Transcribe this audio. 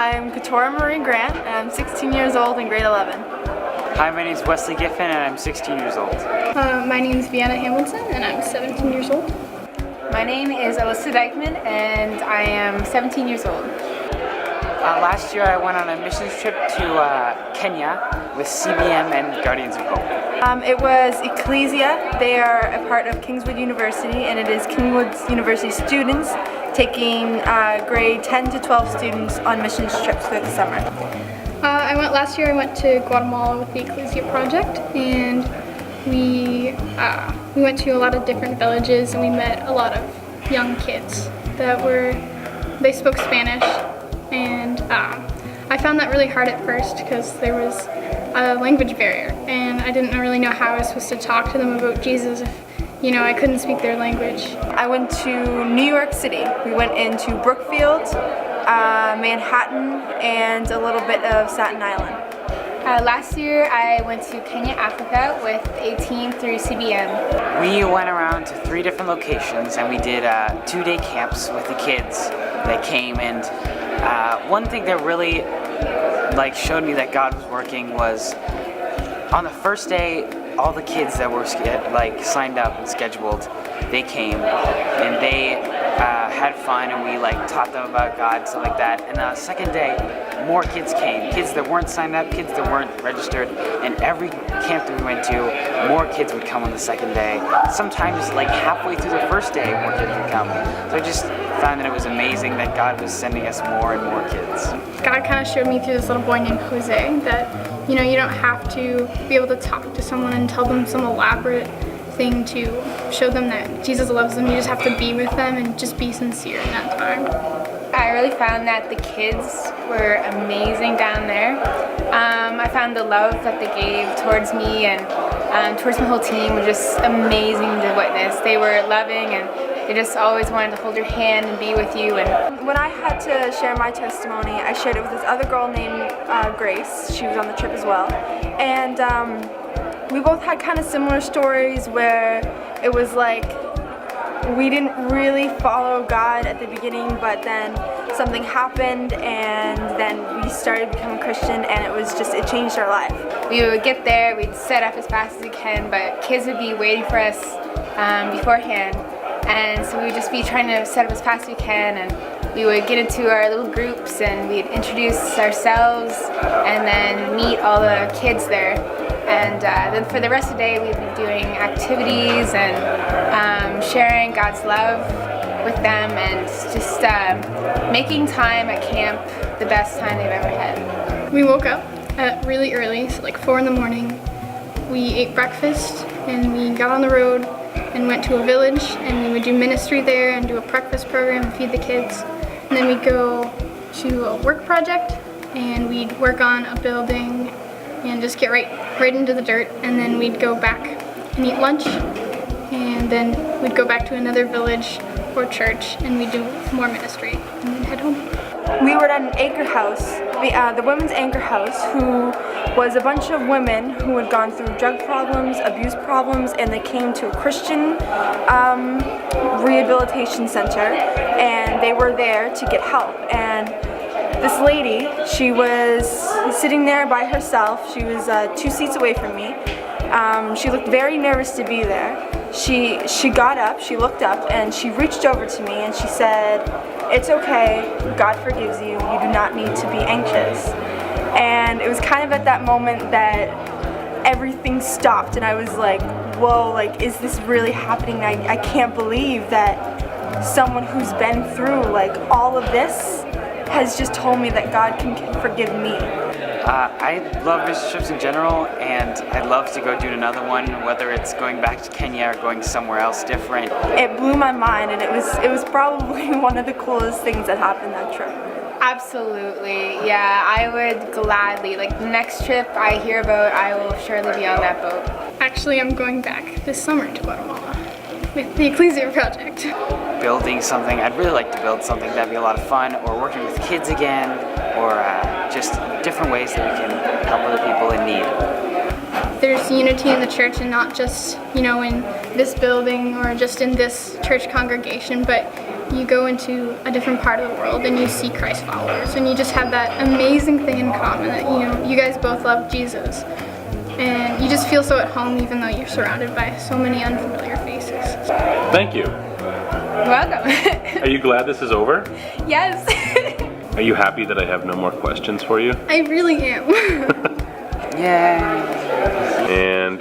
I'm Katora Marie Grant, and I'm 16 years old in grade 11. Hi, my name is Wesley Giffen, and I'm 16 years old. My name is Vienna Hamilton, and I'm 17 years old. My name is Alyssa Dykeman, and I am 17 years old. Last year I went on a missions trip to Kenya with CBM and Guardians of Hope. It was Ecclesia. They are a part of Kingswood University, and it is Kingswood University students taking grade 10 to 12 students on missions trips through the summer. Last year I went to Guatemala with the Ecclesia Project, and we went to a lot of different villages, and we met a lot of young kids they spoke Spanish, and I found that really hard at first because there was a language barrier, and I didn't really know how I was supposed to talk to them about Jesus if, I couldn't speak their language. I went to New York City. We went into Brookfield, Manhattan, and a little bit of Staten Island. Last year I went to Kenya, Africa with a team through CBM. We went around to 3 different locations, and we did 2-day camps with the kids that came. And one thing that really showed me that God was working was on the first day, all the kids that were signed up and scheduled, they came and they had fun, and we taught them about God and stuff like that. And the second day, more kids came, kids that weren't signed up, kids that weren't registered, and every camp that we went to, more kids would come on the second day. Sometimes halfway through the first day, more kids would come. So I just found that it was amazing that God was sending us more and more kids. God kind of showed me through this little boy named Jose that you don't have to be able to talk to someone and tell them some elaborate thing to show them that Jesus loves them. You just have to be with them and just be sincere in that time. I really found that the kids were amazing down there. I found the love that they gave towards me and towards my whole team was just amazing to witness. They were loving, and they just always wanted to hold your hand and be with you. And when I had to share my testimony, I shared it with this other girl named Grace. She was on the trip as well. And we both had kind of similar stories where it was we didn't really follow God at the beginning, but then something happened, and then we started becoming Christian, and it changed our life. We would get there, we'd set up as fast as we can, but kids would be waiting for us beforehand. And so we would just be trying to set up as fast as we can, and we would get into our little groups, and we'd introduce ourselves and then meet all the kids there. And then for the rest of the day, we'd be doing activities and sharing God's love with them, and just making time at camp the best time they've ever had. We woke up really early, so 4 in the morning. We ate breakfast, and we got on the road and went to a village, and we would do ministry there and do a breakfast program and feed the kids. And then we'd go to a work project, and we'd work on a building and just get right into the dirt, and then we'd go back and eat lunch, and then we'd go back to another village or church, and we'd do more ministry, and then head home. We were at an anchor house, the Women's Anchor House, who was a bunch of women who had gone through drug problems, abuse problems, and they came to a Christian rehabilitation center, and they were there to get help. And this lady, she was sitting there by herself. She was 2 seats away from me. She looked very nervous to be there. She got up, she looked up, and she reached over to me and she said, "It's okay, God forgives you, you do not need to be anxious." And it was kind of at that moment that everything stopped, and I was like, whoa, is this really happening? I can't believe that someone who's been through all of this has just told me that God can forgive me. I love mission trips in general, and I'd love to go do another one, whether it's going back to Kenya or going somewhere else different. It blew my mind, and it was probably one of the coolest things that happened that trip. Absolutely, yeah, I would gladly, the next trip I hear about, I will surely be on that boat. Actually, I'm going back this summer to Guatemala with the Ecclesia Project. Building something, I'd really like to build something that'd be a lot of fun, or working with kids again, or just different ways that we can help other people in need. there's unity in the church, and not just, you know, in this building or just in this church congregation, but you go into a different part of the world and you see Christ followers, and you just have that amazing thing in common that, you know, you guys both love Jesus, and you just feel so at home even though you're surrounded by so many unfamiliar faces. Thank you. You're welcome. Are you glad this is over? Yes. Are you happy that I have no more questions for you? I really am. Yay. And